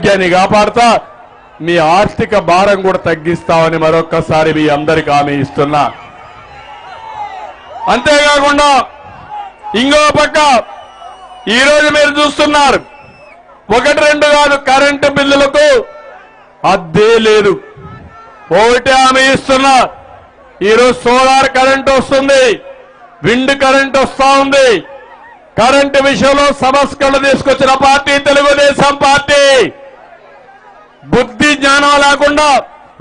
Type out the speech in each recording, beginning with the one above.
ఆరోగ్యాన్ని కాపాడుతా మీ ఆర్థిక భారం కూడా తగ్గిస్తామని మరొక్కసారి మీ అందరికీ హామీ ఇస్తున్నా. అంతేకాకుండా ఇంకో పక్క ఈరోజు మీరు చూస్తున్నారు, 1-2 కాదు, కరెంటు బిల్లులకు అద్దే లేదు. ఒకటే హామీ ఇస్తున్నా, ఈరోజు సోలార్ కరెంటు వస్తుంది, విండ్ కరెంటు వస్తా ఉంది. కరెంటు విషయంలో సంస్కరణలు తీసుకొచ్చిన పార్టీ తెలుగుదేశం పార్టీ. బుద్ధి జ్ఞానం లేకుండా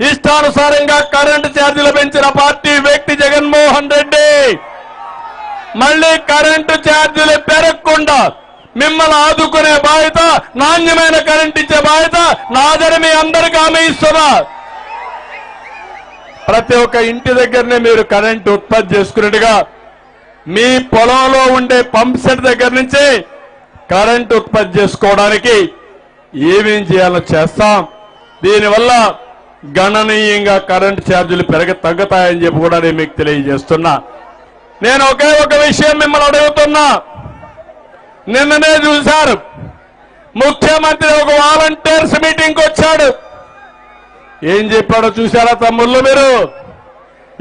ఇష్టానుసారంగా కరెంటు ఛార్జీలు పెంచిన పార్టీ వ్యక్తి జగన్మోహన్ రెడ్డి. మళ్లీ కరెంటు ఛార్జీలు పెరగకుండా మిమ్మల్ని ఆదుకునే బాధ్యత, నాణ్యమైన కరెంటు ఇచ్చే బాధ్యత నాదని మీ అందరికీ హామీ ఇస్తున్నా. ప్రతి ఒక్క ఇంటి దగ్గరనే మీరు కరెంటు ఉత్పత్తి చేసుకున్నట్టుగా మీ పొలంలో ఉండే పంప్ సెట్ దగ్గర నుంచి కరెంటు ఉత్పత్తి చేసుకోవడానికి ఏమేం చేయాలో చేస్తాం. దీనివల్ల గణనీయంగా కరెంటు ఛార్జీలు తగ్గుతాయని చెప్పి కూడా నేను మీకు తెలియజేస్తున్నా. నేను ఒకే ఒక విషయం మిమ్మల్ని అడుగుతున్నా. నిన్ననే చూశారు, ముఖ్యమంత్రి ఒక వాలంటీర్స్ మీటింగ్కి వచ్చాడు. ఏం చెప్పాడో చూశారా తమ్ముళ్ళు? మీరు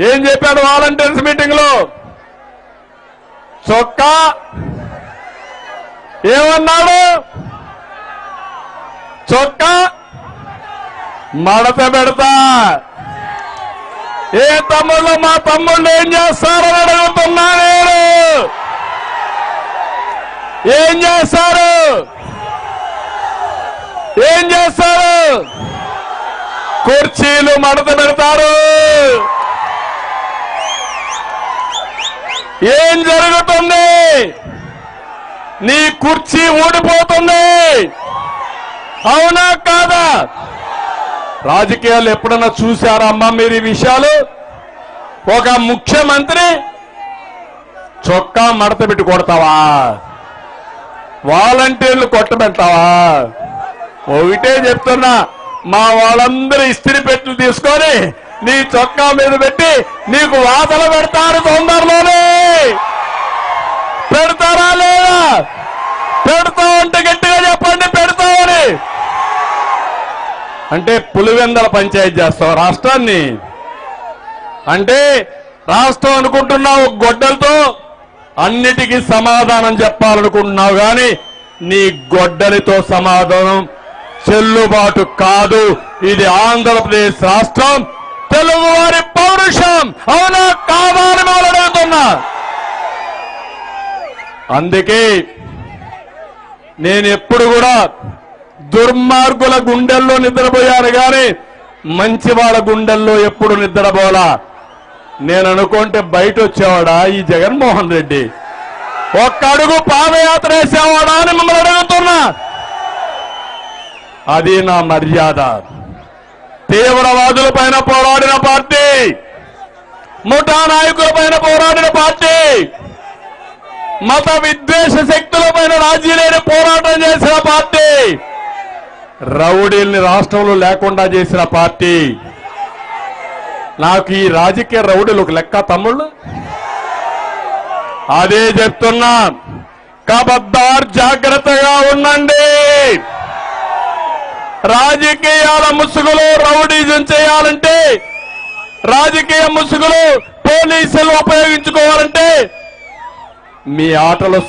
ఏం చెప్పాడు వాలంటీర్స్ మీటింగ్ లో? చొక్కా ఏమన్నాడు? చొక్కా మడత పెడతా. ఏ తమ్ముళ్ళు, మా తమ్ముళ్ళు ఏం చేస్తారని అడుగుతున్నా నేను. ఏం చేస్తారు? ఏం చేస్తారు? కుర్చీలు మడత పెడతారు. ఏం జరుగుతుంది? నీ కుర్చీ ఊడిపోతుంది. అవునా కాదా? రాజకీయాలు ఎప్పుడన్నా చూశారా అమ్మా మీరు ఈ విషయాలు? ఒక ముఖ్యమంత్రి చొక్కా మడత పెట్టి కొడతావా? వాలంటీర్లు కొట్టబెడతావా? ఒకటే చెప్తున్నా, మా వాళ్ళందరూ ఇస్త్రీ పెట్టెలు తీసుకొని నీ చొక్కా మీద పెట్టి నీకు వాతలు పెడతారు. తొందరలోనే పెడతారా లేదా? పెడతామంటే గట్టిగా చెప్పండి, పెడతామని. అంటే పులివెందల పంచాయతీ చేస్తావు రాష్ట్రాన్ని? అంటే రాష్ట్రం అనుకుంటున్నావు గొడ్డలతో అన్నిటికీ సమాధానం చెప్పాలనుకుంటున్నావు, కానీ నీ గొడ్డలితో సమాధానం చెల్లుబాటు కాదు. ఇది ఆంధ్రప్రదేశ్ రాష్ట్రం, తెలుగువారి పౌరుషం. అవునా కాదా అని మనం అడుగుతున్నా. అందుకే నేను ఎప్పుడు కూడా దుర్మార్గుల గుండెల్లో నిద్రపోయాను, కానీ మంచి వాళ్ళ గుండెల్లో ఎప్పుడు నిద్రపోలా. నేను అనుకుంటే బయట వచ్చేవాడా ఈ జగన్మోహన్ రెడ్డి? ఒక్క అడుగు పాదయాత్ర వేసేవాడా అని మిమ్మల్ని అడుగుతున్నా. అది నా మర్యాద. తీవ్రవాదుల పైన పోరాడిన పార్టీ, ముఠా నాయకుల పైన పోరాడిన పార్టీ, మత విద్వేష శక్తుల పైన రాజీ లేని పోరాటం చేసిన పార్టీ, రౌడీల్ని రాష్ట్రంలో లేకుండా చేసిన పార్టీ. నాకు ఈ రాజకీయ రౌడీలు ఒక లెక్క తమ్ముళ్ళు. అదే చెప్తున్నా, కబద్దార్ జాగ్రత్తగా ఉండండి. రాజకీయాల ముసుగులో రౌడీజం చేయాలంటే, రాజకీయ ముసుగులో పోలీసులు ఉపయోగించుకోవాలంటే మీ ఆటలు